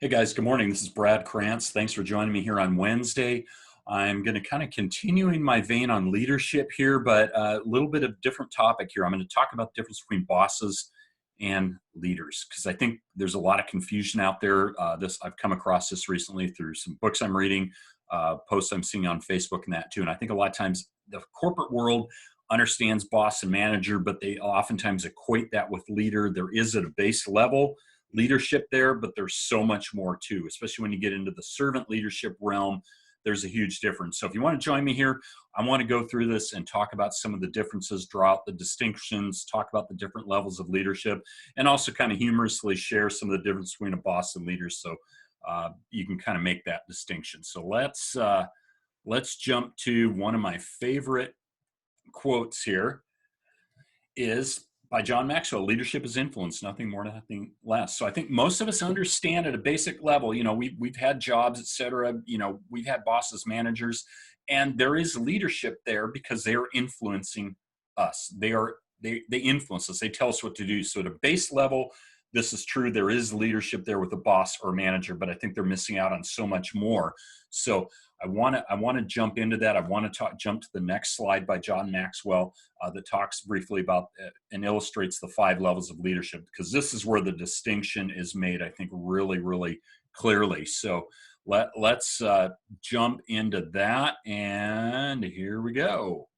Hey guys, good morning. This is Brad Krantz. Thanks for joining me here on Wednesday. I'm going to kind of continuing my vein on leadership here, but a little bit of different topic here. I'm going to talk about the difference between bosses and leaders because I think there's a lot of confusion out there. I've come across this recently through some books I'm reading, posts I'm seeing on Facebook and that too. And I think a lot of times the corporate world understands boss and manager, but they oftentimes equate that with leader. There is at a base level leadership there, but there's so much more too, especially when you get into the servant leadership realm. There's a huge difference. So if you want to join me here, I want to go through this and talk about some of the differences, draw out the distinctions, talk about the different levels of leadership, and also kind of humorously share some of the difference between a boss and leader, so you can kind of make that distinction. So let's jump to one of my favorite quotes here. Is by John Maxwell: leadership is influence, nothing more, nothing less. So I think most of us understand at a basic level, we've had jobs, et cetera, we've had bosses, managers, and there is leadership there because they are influencing us. They influence us. They tell us what to do. So at a base level, this is true. There is leadership there with a boss or manager, but I think they're missing out on so much more. So I want to jump into that. I want to jump to the next slide by John Maxwell that talks briefly about and illustrates the 5 levels of leadership, because this is where the distinction is made, I think, really, really clearly. So let's jump into that, and here we go.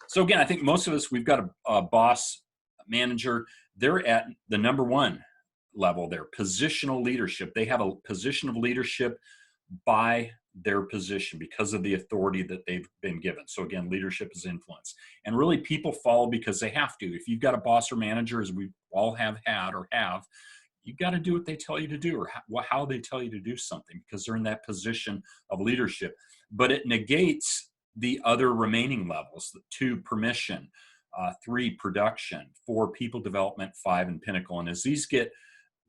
So again, I think most of us, we've got a boss, manager. They're at the number 1 level there, positional leadership. They have a position of leadership by their position because of the authority that they've been given. So again, leadership is influence. And really people follow because they have to. If you've got a boss or manager, as we all have had or have, you've got to do what they tell you to do, or how they tell you to do something, because they're in that position of leadership. But it negates the other remaining levels: 2, permission, 3, production, 4, people development, 5, and pinnacle. And as these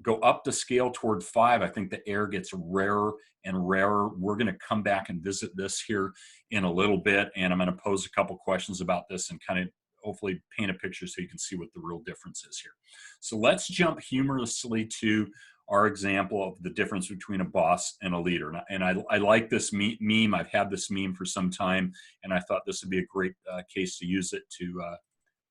go up the scale toward 5, I think the air gets rarer and rarer. We're going to come back and visit this here in a little bit, and I'm going to pose a couple questions about this and kind of hopefully paint a picture so you can see what the real difference is here. So let's jump humorously to our example of the difference between a boss and a leader. And I like this meme. I've had this meme for some time, and I thought this would be a great case to use it to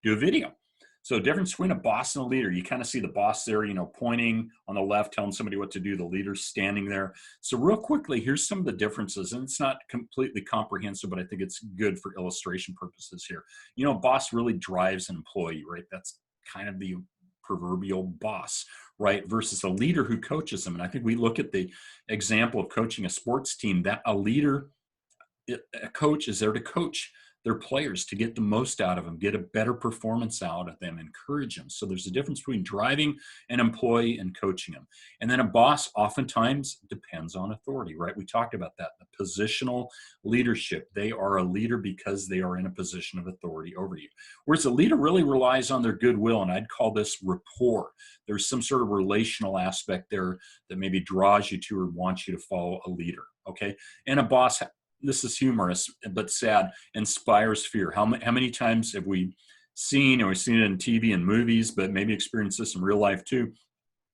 do a video. So difference between a boss and a leader: you kind of see the boss there, pointing on the left, telling somebody what to do. The leader's standing there. So real quickly, here's some of the differences, and it's not completely comprehensive, but I think it's good for illustration purposes here. A boss really drives an employee, right? That's kind of the proverbial boss, right? Versus a leader who coaches them. And I think we look at the example of coaching a sports team, that a coach is there to coach their players, to get the most out of them, get a better performance out of them, encourage them. So there's a difference between driving an employee and coaching them. And then a boss oftentimes depends on authority, right? We talked about that, the positional leadership. They are a leader because they are in a position of authority over you. Whereas a leader really relies on their goodwill, and I'd call this rapport. There's some sort of relational aspect there that maybe draws you to or wants you to follow a leader, okay? And a boss, this is humorous but sad, inspires fear. How many times have we seen, or we've seen it in TV and movies, but maybe experienced this in real life too,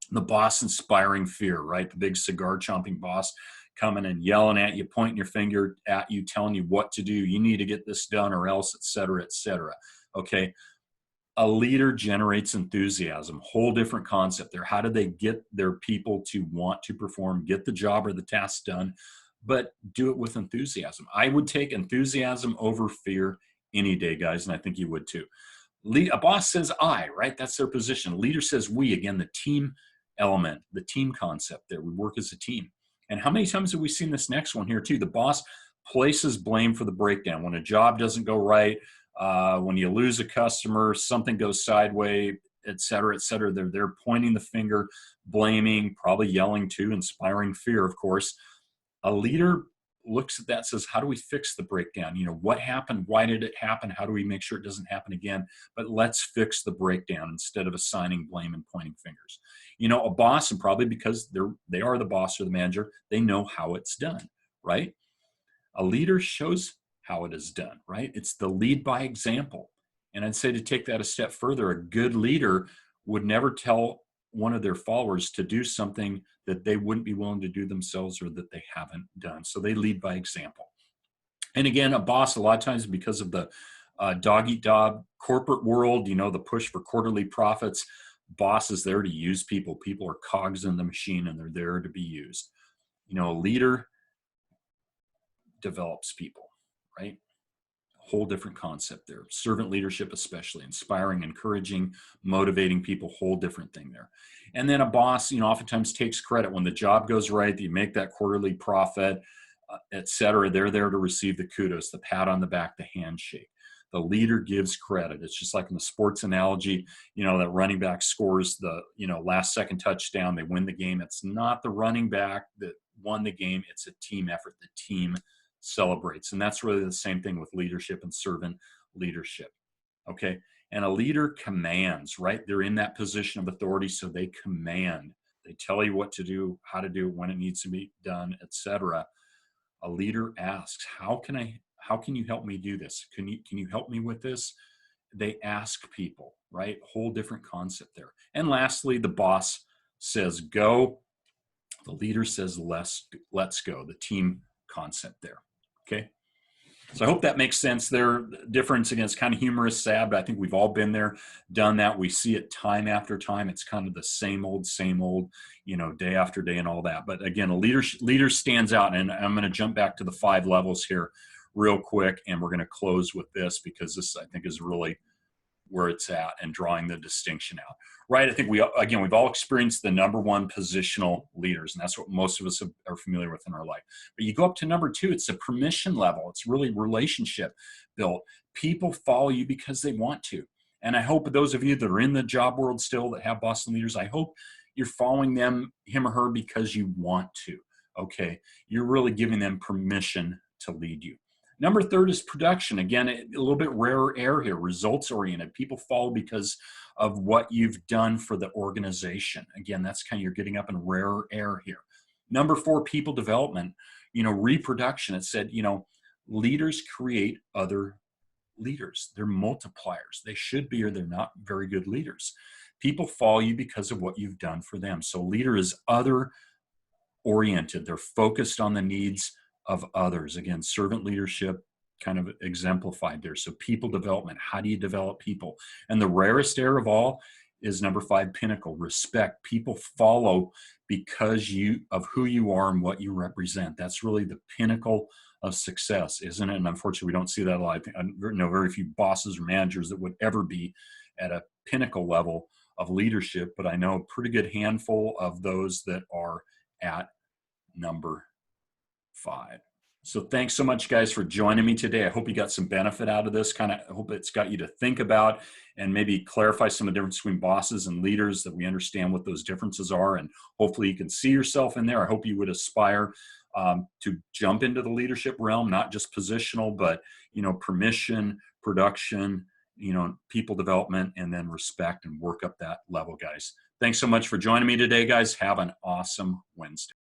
the boss inspiring fear, right? The big cigar chomping boss coming and yelling at you, pointing your finger at you, telling you what to do. You need to get this done or else, et cetera, okay? A leader generates enthusiasm. Whole different concept there. How do they get their people to want to perform, get the job or the task done, but do it with enthusiasm? I would take enthusiasm over fear any day, guys, and I think you would too. A boss says I, right? That's their position. A leader says we. Again, the team element, the team concept there. We work as a team. And how many times have we seen this next one here too? The boss places blame for the breakdown. When a job doesn't go right, when you lose a customer, something goes sideways, et cetera, they're pointing the finger, blaming, probably yelling too, inspiring fear, of course. A leader looks at that, says, how do we fix the breakdown? What happened? Why did it happen? How do we make sure it doesn't happen again? But let's fix the breakdown instead of assigning blame and pointing fingers. A boss, and probably because they are the boss or the manager, they know how it's done, right? A leader shows how it is done, right? It's the lead by example. And I'd say, to take that a step further, a good leader would never tell one of their followers to do something that they wouldn't be willing to do themselves or that they haven't done. So they lead by example. And again, a boss, a lot of times because of the dog eat dog corporate world, the push for quarterly profits, boss is there to use people. People are cogs in the machine and they're there to be used. A leader develops people, right? Whole different concept there. Servant leadership, especially inspiring, encouraging, motivating people, whole different thing there. And then a boss, oftentimes takes credit when the job goes right, you make that quarterly profit, et cetera. They're there to receive the kudos, the pat on the back, the handshake. The leader gives credit. It's just like in the sports analogy, that running back scores the, last second touchdown, they win the game. It's not the running back that won the game. It's a team effort. The team celebrates. And that's really the same thing with leadership and servant leadership. Okay. And a leader commands, right? They're in that position of authority. So they command, they tell you what to do, how to do it, when it needs to be done, etc. A leader asks, how can you help me do this? Can you help me with this? They ask people, right? Whole different concept there. And lastly, the boss says go. The leader says let's go. The team concept there. Okay. So I hope that makes sense there. The difference, again, it's kind of humorous, sad, but I think we've all been there, done that. We see it time after time. It's kind of the same old, day after day and all that. But again, a leader stands out. And I'm going to jump back to the 5 levels here real quick. And we're going to close with this because this, I think, is really where it's at and drawing the distinction out, right? I think we've all experienced the number 1 positional leaders, and that's what most of us are familiar with in our life. But you go up to number 2, it's a permission level. It's really relationship built. People follow you because they want to. And I hope those of you that are in the job world still that have boss leaders, I hope you're following him or her because you want to, okay? You're really giving them permission to lead you. Number 3 is production. Again, a little bit rarer air here, results oriented. People follow because of what you've done for the organization. Again, that's kind of, you're getting up in rarer air here. Number 4, people development, reproduction. It said, leaders create other leaders. They're multipliers. They should be, or they're not very good leaders. People follow you because of what you've done for them. So leader is other oriented. They're focused on the needs of others. Again, servant leadership kind of exemplified there. So people development, how do you develop people? And the rarest air of all is number 5, pinnacle, respect. People follow because of who you are and what you represent. That's really the pinnacle of success, isn't it? And unfortunately, we don't see that a lot. I know very few bosses or managers that would ever be at a pinnacle level of leadership, but I know a pretty good handful of those that are at number 5. So thanks so much, guys, for joining me today. I hope you got some benefit out of this. I hope it's got you to think about and maybe clarify some of the difference between bosses and leaders, that we understand what those differences are. And hopefully you can see yourself in there. I hope you would aspire to jump into the leadership realm, not just positional, but, permission, production, people development, and then respect, and work up that level, guys. Thanks so much for joining me today, guys. Have an awesome Wednesday.